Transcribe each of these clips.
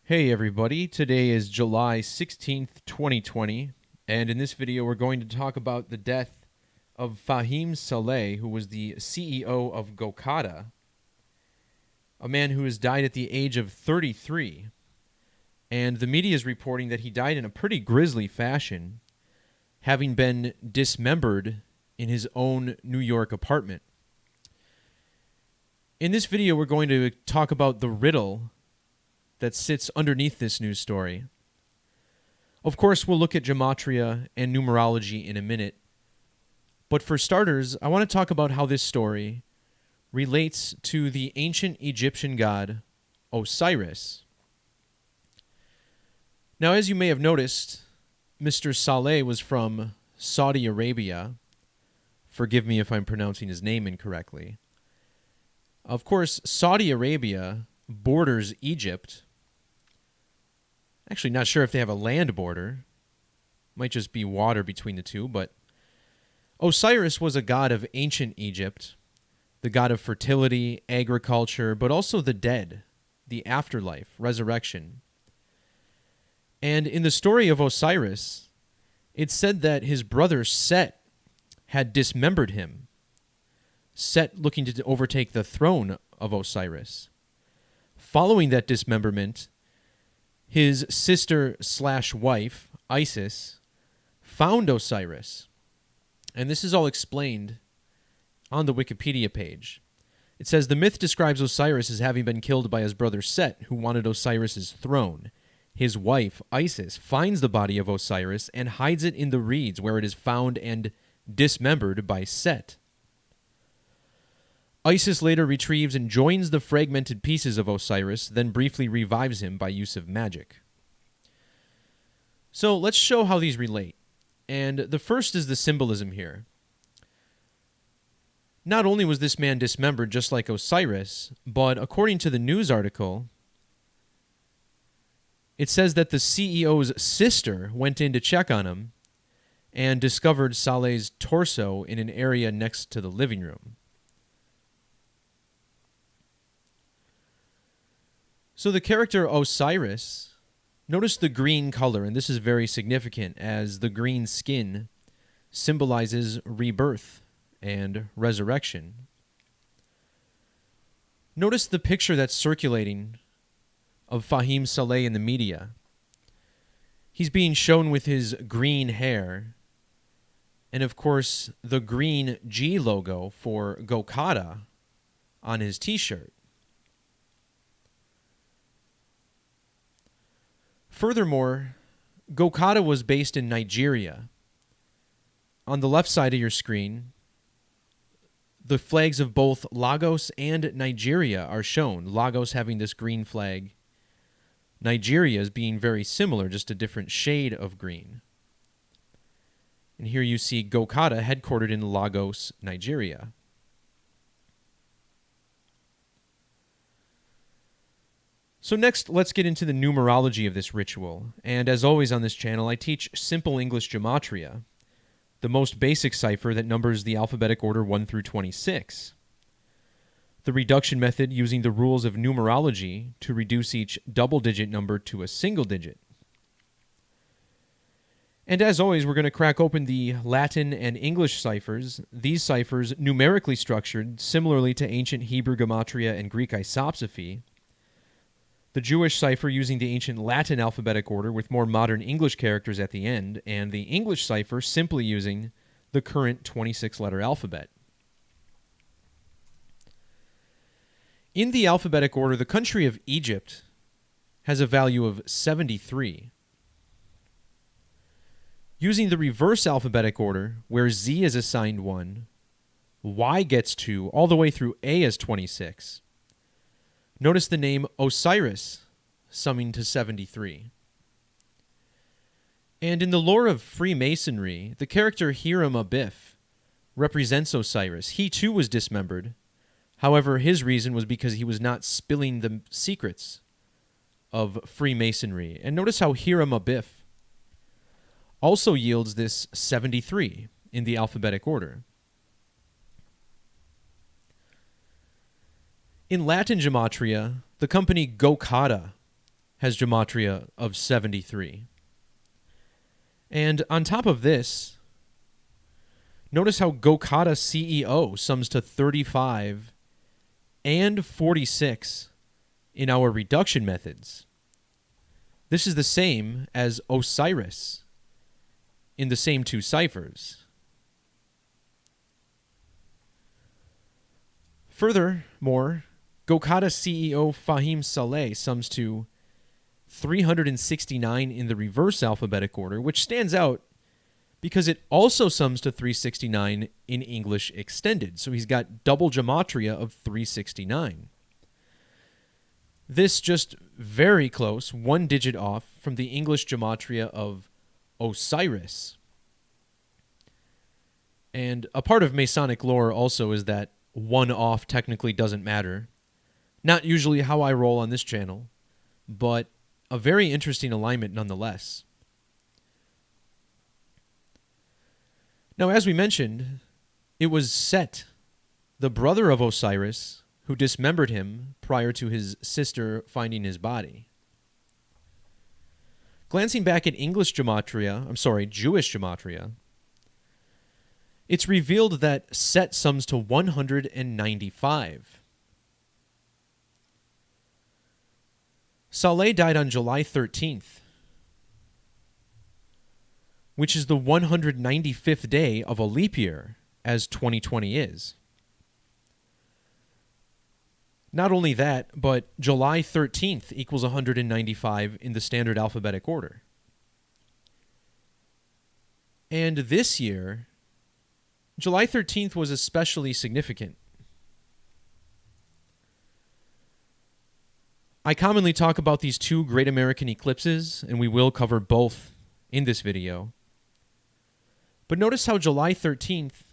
Hey everybody, today is July 16th, 2020, and in this video we're going to talk about the death of Fahim Saleh, who was the CEO of Gokada, a man who has died at the age of 33, and the media is reporting that he died in a pretty grisly fashion, having been dismembered in his own New York apartment. In this video we're going to talk about the riddle that sits underneath this news story. Of course, we'll look at Gematria and numerology in a minute. But for starters, I want to talk about how this story relates to the ancient Egyptian god Osiris. Now, as you may have noticed, Mr. Saleh was from Saudi Arabia. Forgive me if I'm pronouncing his name incorrectly. Of course, Saudi Arabia borders Egypt. Actually, not sure if they have a land border. Might just be water between the two, but Osiris was a god of ancient Egypt, the god of fertility, agriculture, but also the dead, the afterlife, resurrection. And in the story of Osiris, it's said that his brother Set had dismembered him, Set looking to overtake the throne of Osiris. Following that dismemberment, his sister/wife, Isis, found Osiris. And this is all explained on the Wikipedia page. It says, the myth describes Osiris as having been killed by his brother Set, who wanted Osiris's throne. His wife, Isis, finds the body of Osiris and hides it in the reeds, where it is found and dismembered by Set. Isis later retrieves and joins the fragmented pieces of Osiris, then briefly revives him by use of magic. So let's show how these relate. And the first is the symbolism here. Not only was this man dismembered just like Osiris, but according to the news article, it says that the CEO's sister went in to check on him and discovered Saleh's torso in an area next to the living room. So the character Osiris, notice the green color, and this is very significant as the green skin symbolizes rebirth and resurrection. Notice the picture that's circulating of Fahim Saleh in the media. He's being shown with his green hair, and of course the green G logo for Gokada on his t-shirt. Furthermore, Gokada was based in Nigeria. On the left side of your screen, the flags of both Lagos and Nigeria are shown. Lagos having this green flag. Nigeria is being very similar, just a different shade of green. And here you see Gokada headquartered in Lagos, Nigeria. So next, let's get into the numerology of this ritual. And as always on this channel, I teach simple English Gematria, the most basic cipher that numbers the alphabetic order 1 through 26. The reduction method using the rules of numerology to reduce each double-digit number to a single digit. And as always, we're going to crack open the Latin and English ciphers, these ciphers numerically structured similarly to ancient Hebrew Gematria and Greek isopsephy. The Jewish cipher using the ancient Latin alphabetic order with more modern English characters at the end, and the English cipher simply using the current 26-letter alphabet. In the alphabetic order, the country of Egypt has a value of 73. Using the reverse alphabetic order, where Z is assigned 1, Y gets 2, all the way through A is 26. Notice the name Osiris, summing to 73. And in the lore of Freemasonry, the character Hiram Abiff represents Osiris. He too was dismembered. However, his reason was because he was not spilling the secrets of Freemasonry. And notice how Hiram Abiff also yields this 73 in the alphabetic order. In Latin Gematria, the company Gokada has Gematria of 73. And on top of this, notice how Gokada CEO sums to 35 and 46 in our reduction methods. This is the same as Osiris in the same two ciphers. Furthermore, Gokada CEO Fahim Saleh sums to 369 in the reverse alphabetic order, which stands out because it also sums to 369 in English extended. So he's got double gematria of 369. This just very close, one digit off from the English gematria of Osiris. And a part of Masonic lore also is that one off technically doesn't matter. Not usually how I roll on this channel, but a very interesting alignment nonetheless. Now, as we mentioned, it was Set, the brother of Osiris, who dismembered him prior to his sister finding his body. Glancing back at Jewish gematria, it's revealed that Set sums to 195. Saleh died on July 13th, which is the 195th day of a leap year, as 2020 is. Not only that, but July 13th equals 195 in the standard alphabetic order. And this year, July 13th was especially significant. I commonly talk about these two great American eclipses, and we will cover both in this video. But notice how July 13th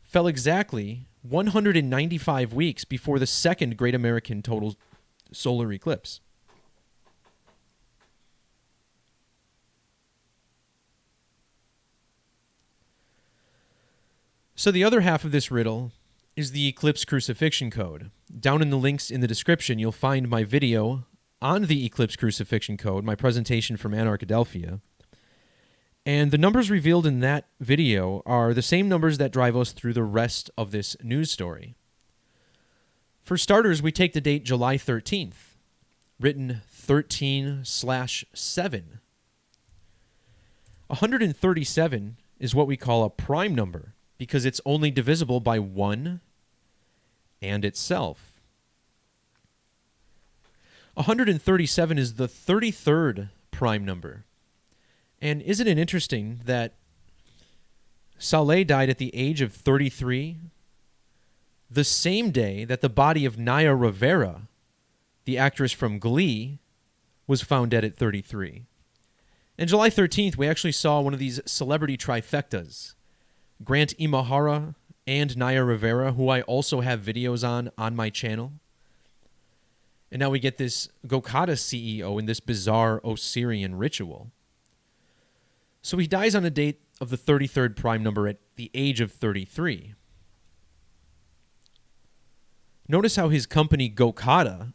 fell exactly 195 weeks before the second great American total solar eclipse. So the other half of this riddle is the eclipse crucifixion code. Down in the links in the description, you'll find my video on the eclipse crucifixion code, my presentation from Anarchadelphia. And the numbers revealed in that video are the same numbers that drive us through the rest of this news story. For starters, we take the date July 13th, written 13/7. 137 is what we call a prime number because it's only divisible by 1 and itself. 137 is the 33rd prime number. And isn't it interesting that Saleh died at the age of 33, the same day that the body of Naya Rivera, the actress from Glee, was found dead at 33. And July 13th, we actually saw one of these celebrity trifectas. Grant Imahara and Naya Rivera, who I also have videos on my channel. And now we get this Gokada CEO in this bizarre Osirian ritual. So he dies on a date of the 33rd prime number at the age of 33. Notice how his company Gokada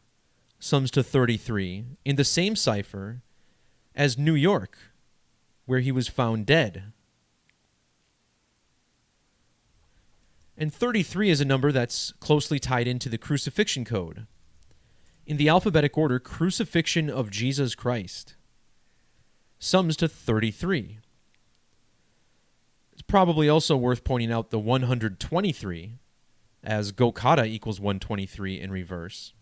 sums to 33 in the same cipher as New York, where he was found dead. And 33 is a number that's closely tied into the crucifixion code. In the alphabetic order, crucifixion of Jesus Christ sums to 33. It's probably also worth pointing out the 123, as Gokada equals 123 in reverse.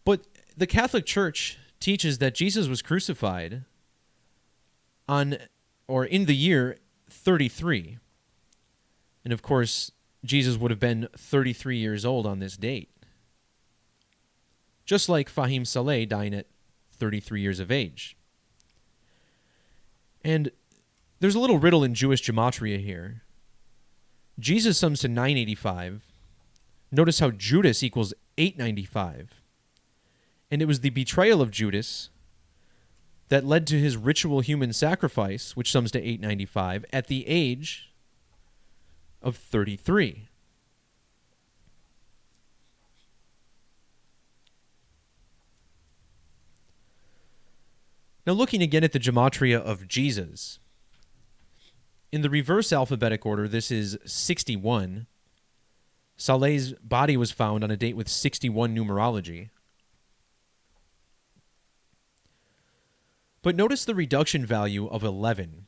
But the Catholic Church teaches that Jesus was crucified in the year 33. And of course, Jesus would have been 33 years old on this date. Just like Fahim Saleh dying at 33 years of age. And there's a little riddle in Jewish gematria here. Jesus sums to 985. Notice how Judas equals 895. And it was the betrayal of Judas that led to his ritual human sacrifice, which sums to 895, at the age of 33. Now, looking again at the Gematria of Jesus, in the reverse alphabetic order, this is 61. Saleh's body was found on a date with 61 numerology. But notice the reduction value of 11.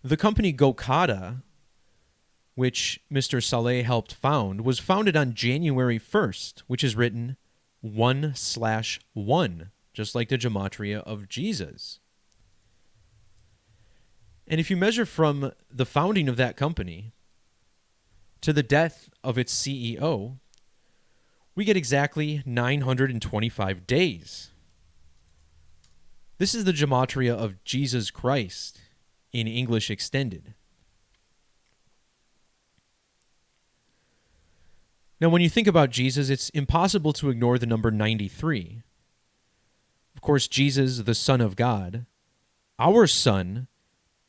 The company Gokada, which Mr. Saleh helped found, was founded on January 1st, which is written 1/1, just like the Gematria of Jesus. And if you measure from the founding of that company to the death of its CEO, we get exactly 925 days. This is the Gematria of Jesus Christ in English extended. Now, when you think about Jesus, it's impossible to ignore the number 93. Of course, Jesus, the Son of God, our sun,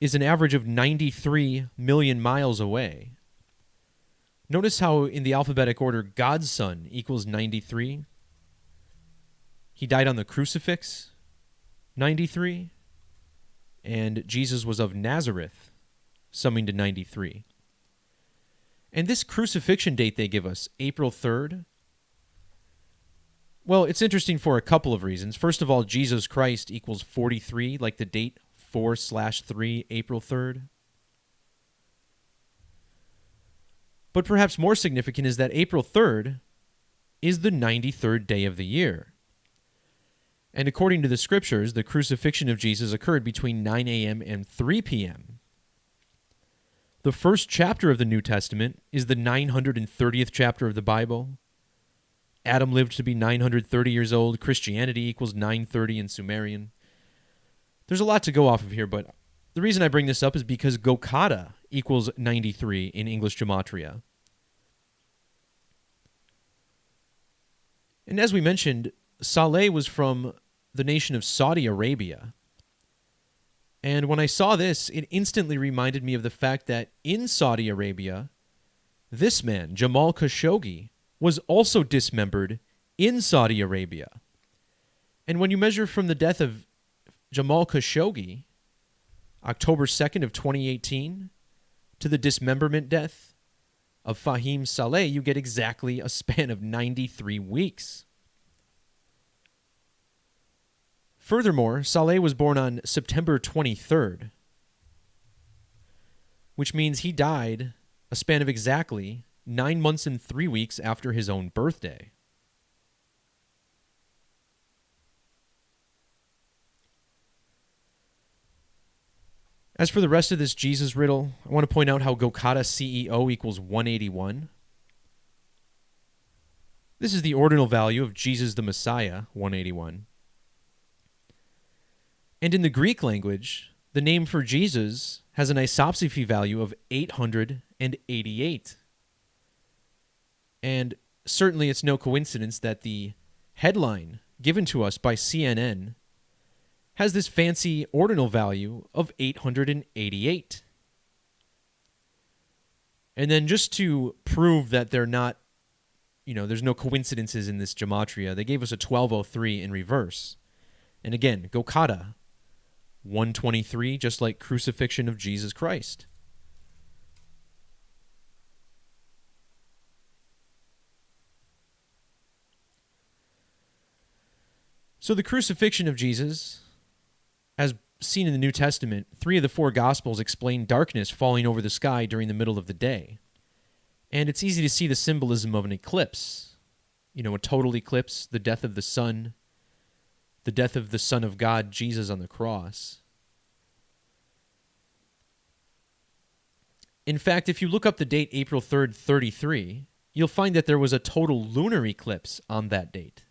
is an average of 93 million miles away. Notice how in the alphabetic order, God's Son equals 93. He died on the crucifix, 93. And Jesus was of Nazareth, summing to 93. And this crucifixion date they give us, April 3rd, well, it's interesting for a couple of reasons. First of all, Jesus Christ equals 43, like the date 4/3, April 3rd. But perhaps more significant is that April 3rd is the 93rd day of the year. And according to the scriptures, the crucifixion of Jesus occurred between 9 a.m. and 3 p.m. The first chapter of the New Testament is the 930th chapter of the Bible. Adam lived to be 930 years old. Christianity equals 930 in Sumerian. There's a lot to go off of here, but the reason I bring this up is because Gokada equals 93 in English Gematria. And as we mentioned, Saleh was from the nation of Saudi Arabia. And when I saw this, it instantly reminded me of the fact that in Saudi Arabia, this man, Jamal Khashoggi, was also dismembered in Saudi Arabia. And when you measure from the death of Jamal Khashoggi, October 2nd of 2018, to the dismemberment death of Fahim Saleh, you get exactly a span of 93 weeks. Furthermore, Saleh was born on September 23rd, which means he died a span of exactly 9 months and 3 weeks after his own birthday. As for the rest of this Jesus riddle, I want to point out how Gokada CEO equals 181. This is the ordinal value of Jesus the Messiah, 181. And in the Greek language, the name for Jesus has an isopsephy value of 888. And certainly it's no coincidence that the headline given to us by CNN has this fancy ordinal value of 888. And then just to prove that they're not, there's no coincidences in this gematria, they gave us a 1203 in reverse. And again, Gokada, 123, just like crucifixion of Jesus Christ. So the crucifixion of Jesus, as seen in the New Testament, 3 of the 4 Gospels explain darkness falling over the sky during the middle of the day. And it's easy to see the symbolism of an eclipse. A total eclipse, the death of the sun, the death of the Son of God, Jesus, on the cross. In fact, if you look up the date April 3rd, 33, you'll find that there was a total lunar eclipse on that date.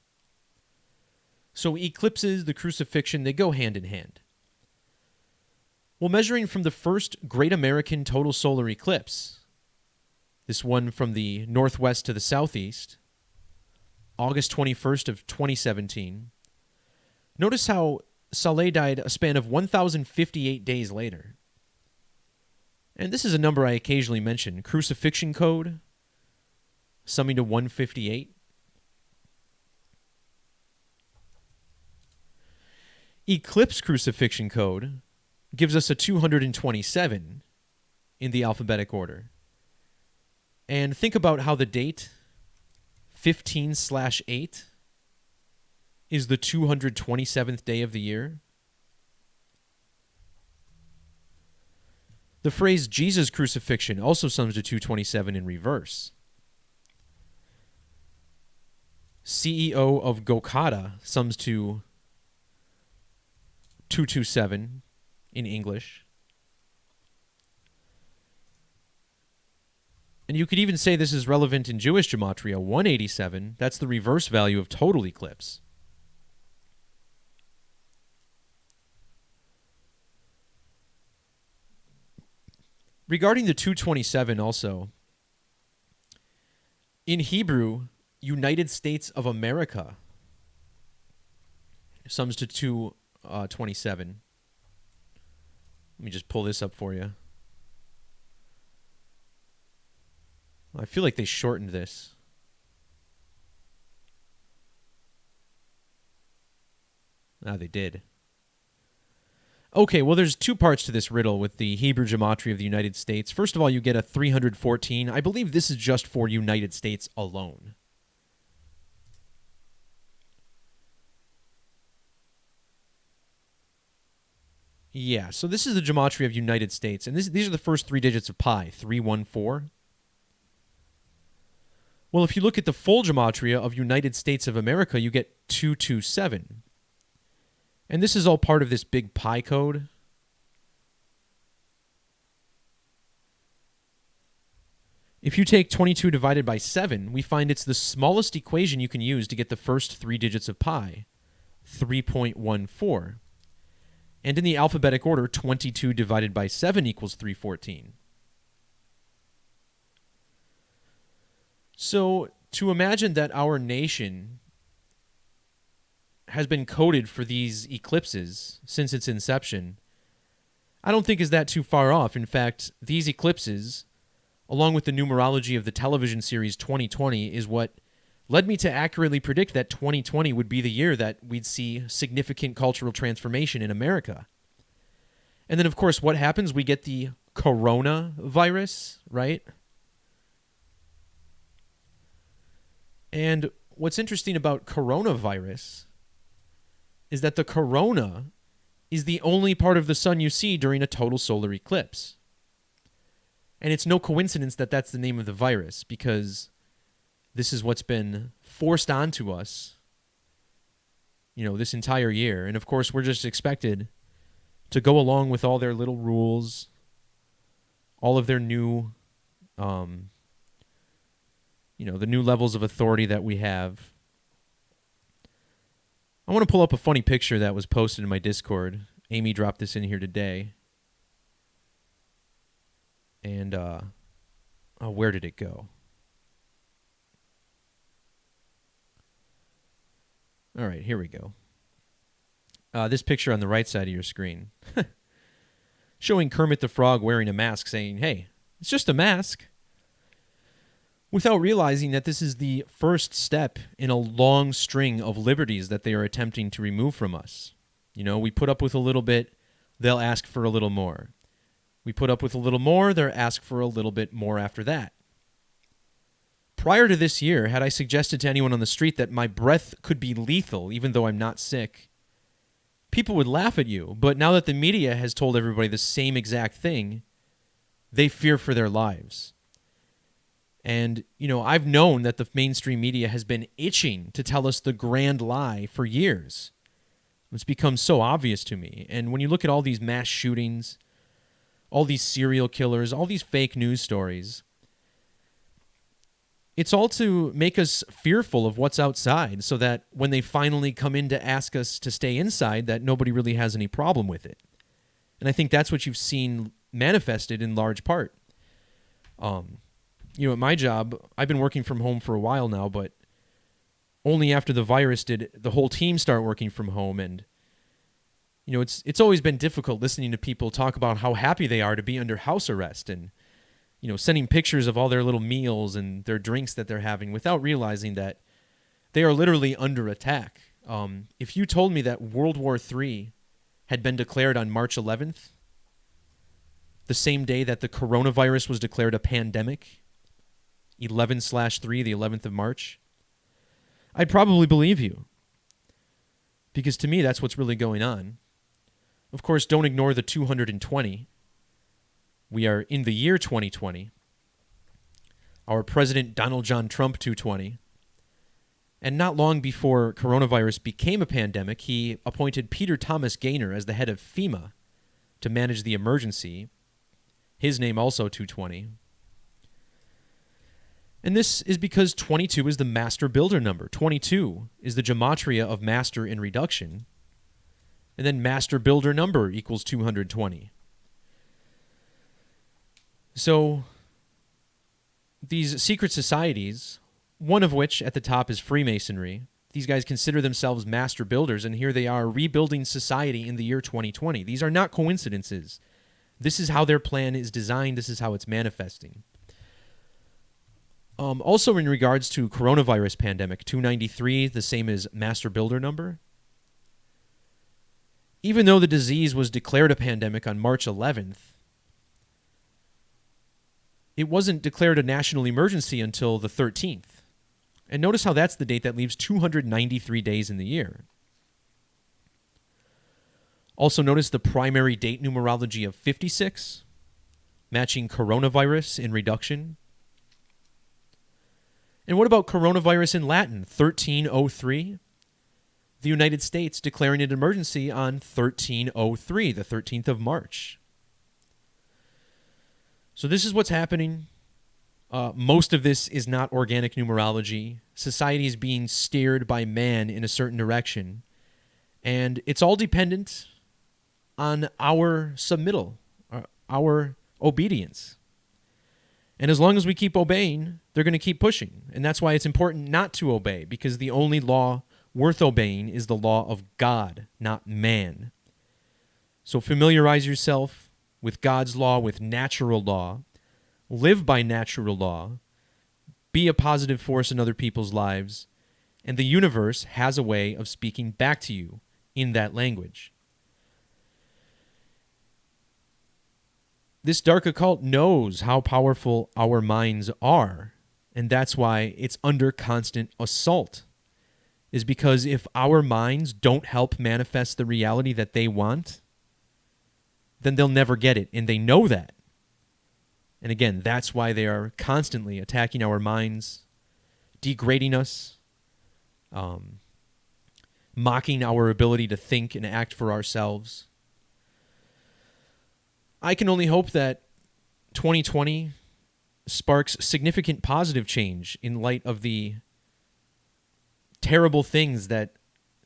So eclipses, the crucifixion, they go hand in hand. Well, measuring from the first Great American Total Solar Eclipse, this one from the northwest to the southeast, August 21st of 2017, notice how Saleh died a span of 1,058 days later. And this is a number I occasionally mention, crucifixion code, summing to 158. Eclipse crucifixion code gives us a 227 in the alphabetic order. And think about how the date 15/8 is the 227th day of the year. The phrase Jesus crucifixion also sums to 227 in reverse. CEO of Gokada sums to 227 in English. And you could even say this is relevant in Jewish Gematria. 187, that's the reverse value of total eclipse. Regarding the 227 also, in Hebrew, United States of America sums to 227. Let me just pull this up for you. I feel like they shortened this. They did. Okay, well, there's two parts to this riddle with the Hebrew Gematria of the United States. First of all, you get a 314. I believe this is just for United States alone. Yeah, so this is the Gematria of United States, and these are the first three digits of pi, 314. Well, if you look at the full Gematria of United States of America, you get 227. And this is all part of this big pi code. If you take 22 divided by 7, we find it's the smallest equation you can use to get the first three digits of pi, 3.14. And in the alphabetic order, 22 divided by 7 equals 314. So to imagine that our nation has been coded for these eclipses since its inception, I don't think is that too far off. In fact, these eclipses, along with the numerology of the television series 2020, is what led me to accurately predict that 2020 would be the year that we'd see significant cultural transformation in America. And then, of course, what happens? We get the coronavirus, right? And what's interesting about coronavirus is that the corona is the only part of the sun you see during a total solar eclipse. And it's no coincidence that that's the name of the virus, because this is what's been forced onto us, this entire year. And of course, we're just expected to go along with all their little rules, all of their new, the new levels of authority that we have. I want to pull up a funny picture that was posted in my Discord. Amy dropped this in here today. And, where did it go? All right, here we go. This picture on the right side of your screen. Showing Kermit the Frog wearing a mask saying, hey, it's just a mask. Without realizing that this is the first step in a long string of liberties that they are attempting to remove from us. We put up with a little bit, they'll ask for a little more. We put up with a little more, they'll ask for a little bit more after that. Prior to this year, had I suggested to anyone on the street that my breath could be lethal even though I'm not sick, people would laugh at you. But now that the media has told everybody the same exact thing, they fear for their lives. And, I've known that the mainstream media has been itching to tell us the grand lie for years. It's become so obvious to me. And when you look at all these mass shootings, all these serial killers, all these fake news stories, it's all to make us fearful of what's outside, so that when they finally come in to ask us to stay inside, that nobody really has any problem with it. And I think that's what you've seen manifested in large part. At my job, I've been working from home for a while now, but only after the virus did the whole team start working from home. And, it's always been difficult listening to people talk about how happy they are to be under house arrest and, sending pictures of all their little meals and their drinks that they're having without realizing that they are literally under attack. If you told me that World War III had been declared on March 11th, the same day that the coronavirus was declared a pandemic, 11/3, the 11th of March, I'd probably believe you. Because to me, that's what's really going on. Of course, don't ignore the 220. We are in the year 2020. Our President Donald John Trump 220. And not long before coronavirus became a pandemic, he appointed Peter Thomas Gaynor as the head of FEMA to manage the emergency. His name also 220. And this is because 22 is the master builder number. 22 is the gematria of master in reduction. And then master builder number equals 220. So these secret societies, one of which at the top is Freemasonry, these guys consider themselves master builders, and here they are rebuilding society in the year 2020. These are not coincidences. This is how their plan is designed. This is how it's manifesting. Also in regards to coronavirus pandemic, 293, the same as master builder number. Even though the disease was declared a pandemic on March 11th, it wasn't declared a national emergency until the 13th. And notice how that's the date that leaves 293 days in the year. Also notice the primary date numerology of 56, matching coronavirus in reduction. And what about coronavirus in Latin, 1303? The United States declaring an emergency on 1303, the 13th of March. So this is what's happening. Most of this is not organic numerology. Society is being steered by man in a certain direction. And it's all dependent on our submittal, our obedience. And as long as we keep obeying, they're going to keep pushing. And that's why it's important not to obey, because the only law worth obeying is the law of God, not man. So familiarize yourself with God's law, with natural law. Live by natural law. Be a positive force in other people's lives. And the universe has a way of speaking back to you in that language. This dark occult knows how powerful our minds are, and that's why it's under constant assault. Is because if our minds don't help manifest the reality that they want, then they'll never get it, and they know that. And again, that's why they are constantly attacking our minds, degrading us, mocking our ability to think and act for ourselves. I can only hope that 2020 sparks significant positive change in light of the terrible things that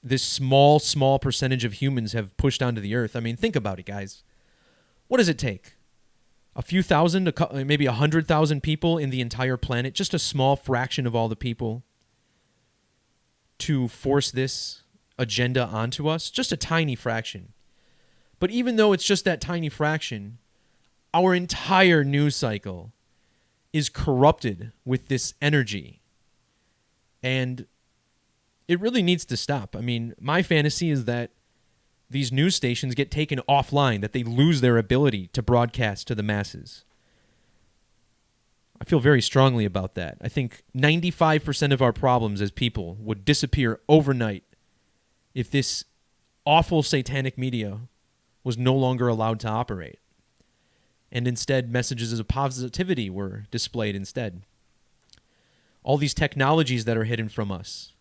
this small percentage of humans have pushed onto the earth. I mean, think about it, guys. What does it take? A few thousand, maybe 100,000 people in the entire planet, just a small fraction of all the people, to force this agenda onto us? Just a tiny fraction. But even though it's just that tiny fraction, our entire news cycle is corrupted with this energy. And it really needs to stop. I mean, my fantasy is that these news stations get taken offline, that they lose their ability to broadcast to the masses. I feel very strongly about that. I think 95% of our problems as people would disappear overnight if this awful satanic media was no longer allowed to operate. And instead, messages of positivity were displayed instead. All these technologies that are hidden from us,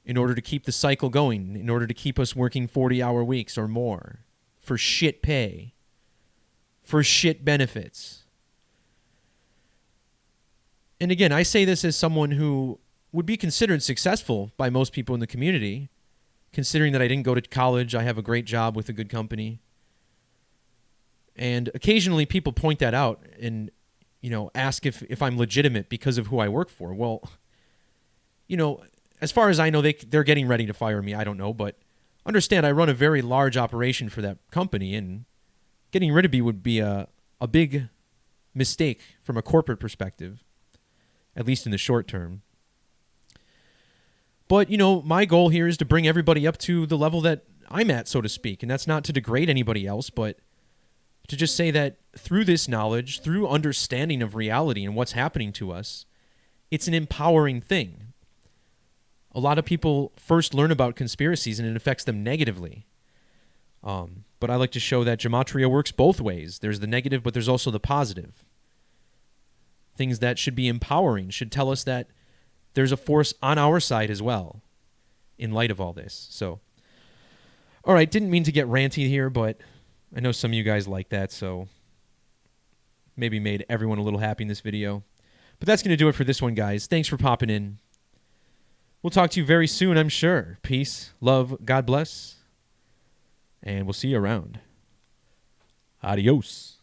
in order to keep the cycle going, in order to keep us working 40-hour weeks or more, for shit pay, for shit benefits. And again, I say this as someone who would be considered successful by most people in the community, considering that I didn't go to college, I have a great job with a good company. And occasionally people point that out and, ask if I'm legitimate because of who I work for. Well, as far as I know, they're getting ready to fire me. I don't know, but understand I run a very large operation for that company, and getting rid of me would be a big mistake from a corporate perspective, at least in the short term. But, my goal here is to bring everybody up to the level that I'm at, so to speak. And that's not to degrade anybody else, but to just say that through this knowledge, through understanding of reality and what's happening to us, it's an empowering thing. A lot of people first learn about conspiracies and it affects them negatively. But I like to show that Gematria works both ways. There's the negative, but there's also the positive. Things that should be empowering, should tell us that there's a force on our side as well in light of all this. So, all right, didn't mean to get ranty here, but I know some of you guys like that, so maybe made everyone a little happy in this video. But that's going to do it for this one, guys. Thanks for popping in. We'll talk to you very soon, I'm sure. Peace, love, God bless, and we'll see you around. Adios.